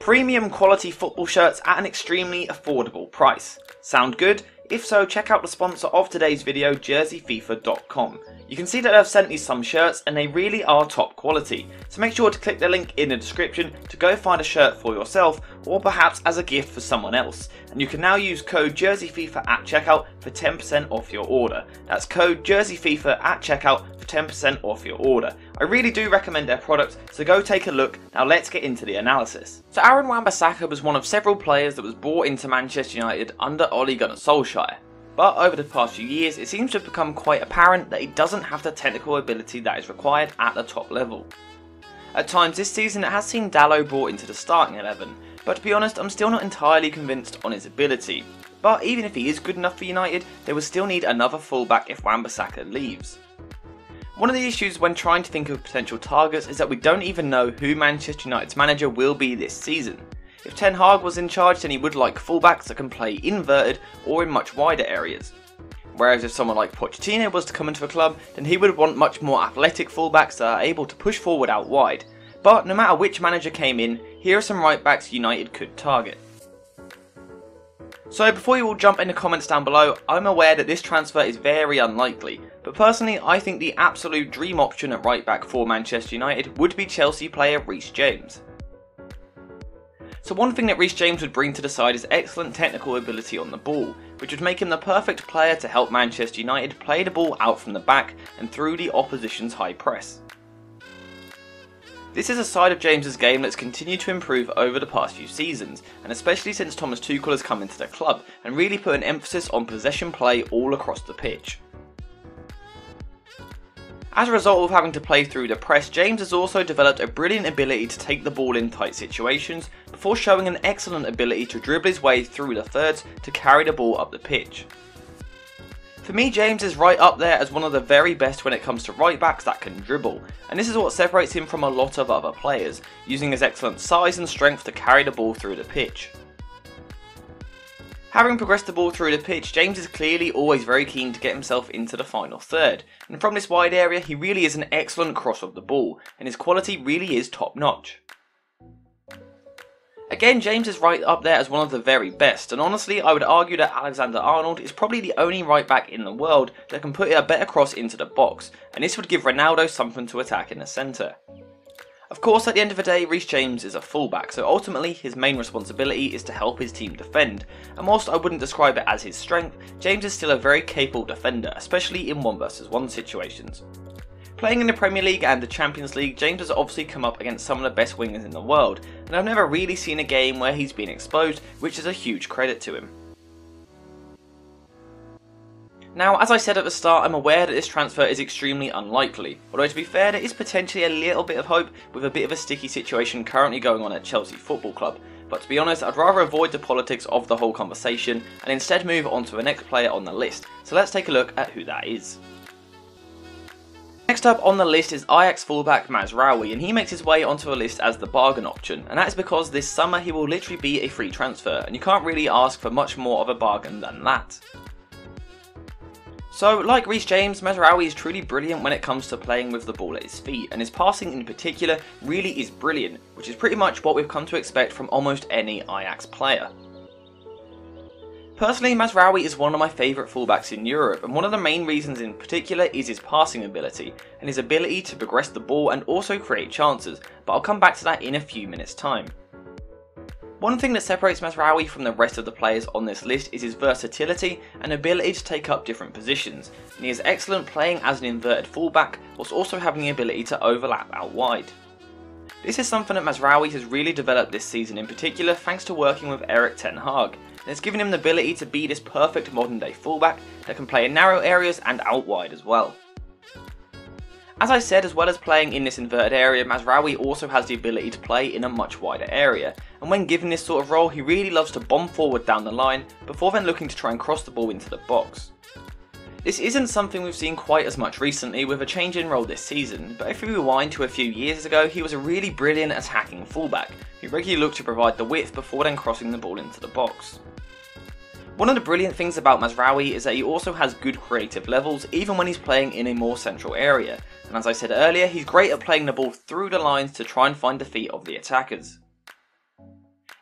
Premium quality football shirts at an extremely affordable price. Sound good? If so, check out the sponsor of today's video, jerseyfifa.com. You can see that I've sent you some shirts and they really are top quality, so make sure to click the link in the description to go find a shirt for yourself or perhaps as a gift for someone else. And you can now use code jerseyfifa at checkout for 10% off your order. That's code jerseyfifa at checkout for 10% off your order. I really do recommend their products, so go take a look. Now let's get into the analysis. So WAN-BISSAKA was one of several players that was brought into Manchester United under Ole Gunnar Solskjaer. But over the past few years, it seems to have become quite apparent that he doesn't have the technical ability that is required at the top level. At times this season it has seen Dalot brought into the starting 11, but to be honest I'm still not entirely convinced on his ability. But even if he is good enough for United, they will still need another fullback if WAN-BISSAKA leaves. One of the issues when trying to think of potential targets is that we don't even know who Manchester United's manager will be this season. If Ten Hag was in charge, then he would like fullbacks that can play inverted or in much wider areas. Whereas if someone like Pochettino was to come into a club, then he would want much more athletic fullbacks that are able to push forward out wide. But no matter which manager came in, here are some right backs United could target. So before you all jump in the comments down below, I'm aware that this transfer is very unlikely, but personally I think the absolute dream option at right back for Manchester United would be Chelsea player Rhys James. So one thing that Rhys James would bring to the side is excellent technical ability on the ball, which would make him the perfect player to help Manchester United play the ball out from the back and through the opposition's high press. This is a side of James's game that's continued to improve over the past few seasons, and especially since Thomas Tuchel has come into the club and really put an emphasis on possession play all across the pitch. As a result of having to play through the press, James has also developed a brilliant ability to take the ball in tight situations, before showing an excellent ability to dribble his way through the thirds to carry the ball up the pitch. For me, James is right up there as one of the very best when it comes to right backs that can dribble, and this is what separates him from a lot of other players, using his excellent size and strength to carry the ball through the pitch. Having progressed the ball through the pitch, James is clearly always very keen to get himself into the final third, and from this wide area he really is an excellent cross of the ball, and his quality really is top notch. Again, James is right up there as one of the very best, and honestly I would argue that Alexander-Arnold is probably the only right back in the world that can put a better cross into the box, and this would give Ronaldo something to attack in the centre. Of course, at the end of the day, Rhys James is a fullback, so ultimately his main responsibility is to help his team defend, and whilst I wouldn't describe it as his strength, James is still a very capable defender, especially in 1v1 situations. Playing in the Premier League and the Champions League, James has obviously come up against some of the best wingers in the world, and I've never really seen a game where he's been exposed, which is a huge credit to him. Now, as I said at the start, I'm aware that this transfer is extremely unlikely, although to be fair there is potentially a little bit of hope with a bit of a sticky situation currently going on at Chelsea Football Club, but to be honest I'd rather avoid the politics of the whole conversation and instead move on to the next player on the list, so let's take a look at who that is. Next up on the list is Ajax fullback Mazraoui, and he makes his way onto a list as the bargain option, and that is because this summer he will literally be a free transfer, and you can't really ask for much more of a bargain than that. So, like Rhys James, Mazraoui is truly brilliant when it comes to playing with the ball at his feet, and his passing in particular really is brilliant, which is pretty much what we've come to expect from almost any Ajax player. Personally, Mazraoui is one of my favourite fullbacks in Europe, and one of the main reasons in particular is his passing ability, and his ability to progress the ball and also create chances, but I'll come back to that in a few minutes time. One thing that separates Mazraoui from the rest of the players on this list is his versatility and ability to take up different positions, and he is excellent playing as an inverted fullback whilst also having the ability to overlap out wide. This is something that Mazraoui has really developed this season in particular thanks to working with Ten Hag, and it's given him the ability to be this perfect modern day fullback that can play in narrow areas and out wide as well. As I said, as well as playing in this inverted area, Mazraoui also has the ability to play in a much wider area, and when given this sort of role he really loves to bomb forward down the line before then looking to try and cross the ball into the box. This isn't something we've seen quite as much recently with a change in role this season, but if we rewind to a few years ago he was a really brilliant attacking fullback who regularly looked to provide the width before then crossing the ball into the box. One of the brilliant things about Mazraoui is that he also has good creative levels even when he's playing in a more central area, and as I said earlier, he's great at playing the ball through the lines to try and find the feet of the attackers.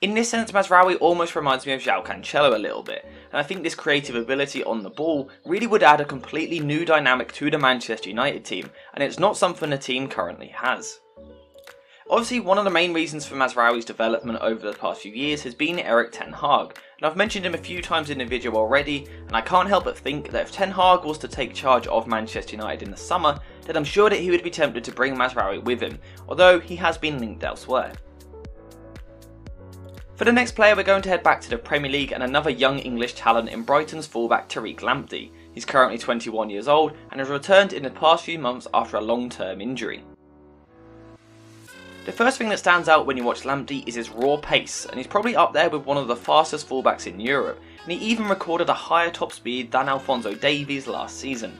In this sense, Mazraoui almost reminds me of João Cancelo a little bit, and I think this creative ability on the ball really would add a completely new dynamic to the Manchester United team, and it's not something the team currently has. Obviously, one of the main reasons for Mazraoui's development over the past few years has been Erik ten Hag, and I've mentioned him a few times in the video already, and I can't help but think that if Ten Hag was to take charge of Manchester United in the summer, then I'm sure that he would be tempted to bring Mazraoui with him, although he has been linked elsewhere. For the next player, we're going to head back to the Premier League and another young English talent in Brighton's fullback Tariq Lamptey. He's currently 21 years old and has returned in the past few months after a long-term injury. The first thing that stands out when you watch Lamptey is his raw pace, and he's probably up there with one of the fastest fullbacks in Europe, and he even recorded a higher top speed than Alphonso Davies last season.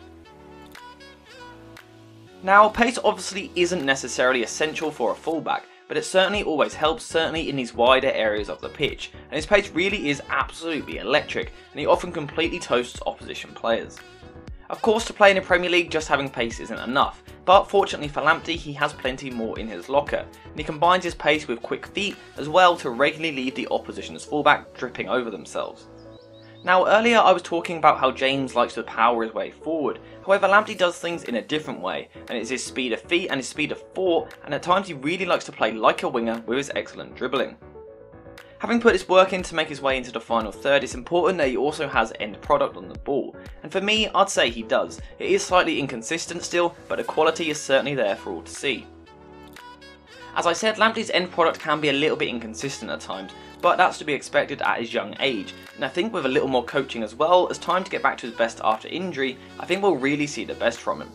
Now, pace obviously isn't necessarily essential for a fullback, but it certainly always helps, certainly in these wider areas of the pitch, and his pace really is absolutely electric, and he often completely toasts opposition players. Of course, to play in the Premier League, just having pace isn't enough, but fortunately for Lamptey, he has plenty more in his locker, and he combines his pace with quick feet as well to regularly leave the opposition's fullback dripping over themselves. Now, earlier I was talking about how James likes to power his way forward, however Lamptey does things in a different way, and it's his speed of feet and his speed of thought, and at times he really likes to play like a winger with his excellent dribbling. Having put his work in to make his way into the final third, it's important that he also has end product on the ball, and for me I'd say he does. It is slightly inconsistent still, but the quality is certainly there for all to see. As I said, Lamptey's end product can be a little bit inconsistent at times, but that's to be expected at his young age, and I think with a little more coaching as well as time to get back to his best after injury, I think we'll really see the best from him.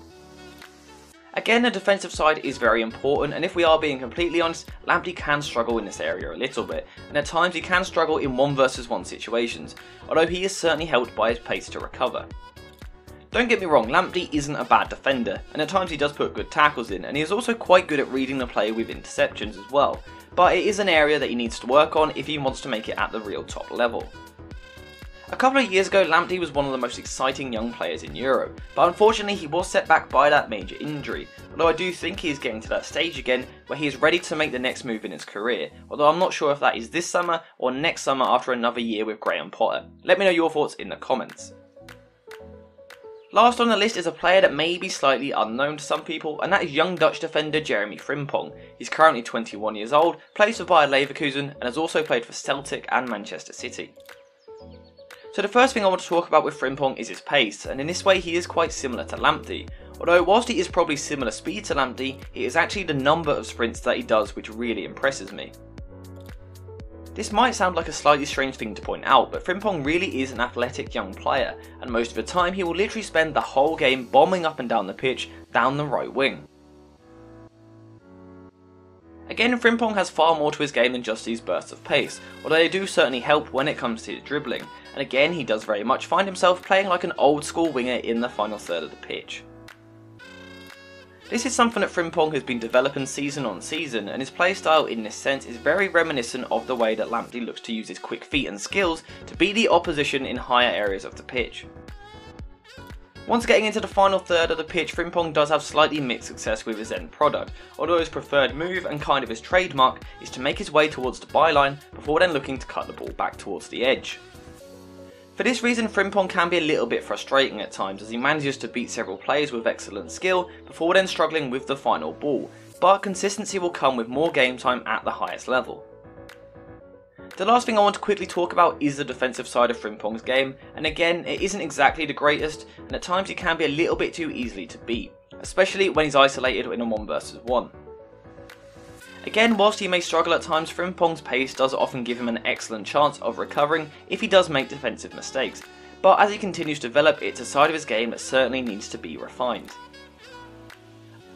Again, the defensive side is very important, and if we are being completely honest, Lamptey can struggle in this area a little bit, and at times he can struggle in 1 versus 1 situations, although he is certainly helped by his pace to recover. Don't get me wrong, Lamptey isn't a bad defender, and at times he does put good tackles in, and he is also quite good at reading the play with interceptions as well, but it is an area that he needs to work on if he wants to make it at the real top level. A couple of years ago, Lamptey was one of the most exciting young players in Europe, but unfortunately he was set back by that major injury, although I do think he is getting to that stage again where he is ready to make the next move in his career, although I'm not sure if that is this summer or next summer after another year with Graham Potter. Let me know your thoughts in the comments. Last on the list is a player that may be slightly unknown to some people, and that is young Dutch defender Jeremy Frimpong. He's currently 21 years old, plays for Bayer Leverkusen, and has also played for Celtic and Manchester City. So the first thing I want to talk about with Frimpong is his pace, and in this way he is quite similar to Lamptey. Although whilst he is probably similar speed to Lamptey, it is actually the number of sprints that he does which really impresses me. This might sound like a slightly strange thing to point out, but Frimpong really is an athletic young player, and most of the time he will literally spend the whole game bombing up and down the pitch down the right wing. Again, Frimpong has far more to his game than just these bursts of pace, although they do certainly help when it comes to his dribbling, and again he does very much find himself playing like an old school winger in the final third of the pitch. This is something that Frimpong has been developing season on season, and his playstyle in this sense is very reminiscent of the way that Lamptey looks to use his quick feet and skills to beat the opposition in higher areas of the pitch. Once getting into the final third of the pitch, Frimpong does have slightly mixed success with his end product, although his preferred move and kind of his trademark is to make his way towards the byline before then looking to cut the ball back towards the edge. For this reason, Frimpong can be a little bit frustrating at times as he manages to beat several players with excellent skill before then struggling with the final ball, but consistency will come with more game time at the highest level. The last thing I want to quickly talk about is the defensive side of Frimpong's game, and again it isn't exactly the greatest, and at times he can be a little bit too easily to beat, especially when he's isolated in a 1 versus 1. Again, whilst he may struggle at times, Frimpong's pace does often give him an excellent chance of recovering if he does make defensive mistakes, but as he continues to develop, it's a side of his game that certainly needs to be refined.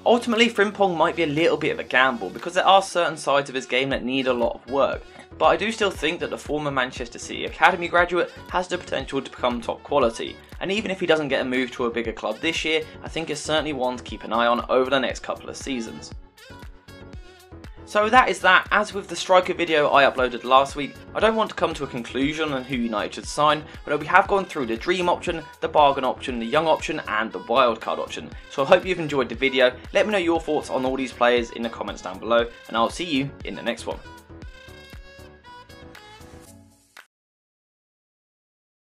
Ultimately, Frimpong might be a little bit of a gamble because there are certain sides of his game that need a lot of work, but I do still think that the former Manchester City Academy graduate has the potential to become top quality, and even if he doesn't get a move to a bigger club this year, I think it's certainly one to keep an eye on over the next couple of seasons. So that is that. As with the striker video I uploaded last week, I don't want to come to a conclusion on who United should sign, but we have gone through the dream option, the bargain option, the young option and the wildcard option. So I hope you've enjoyed the video. Let me know your thoughts on all these players in the comments down below, and I'll see you in the next one.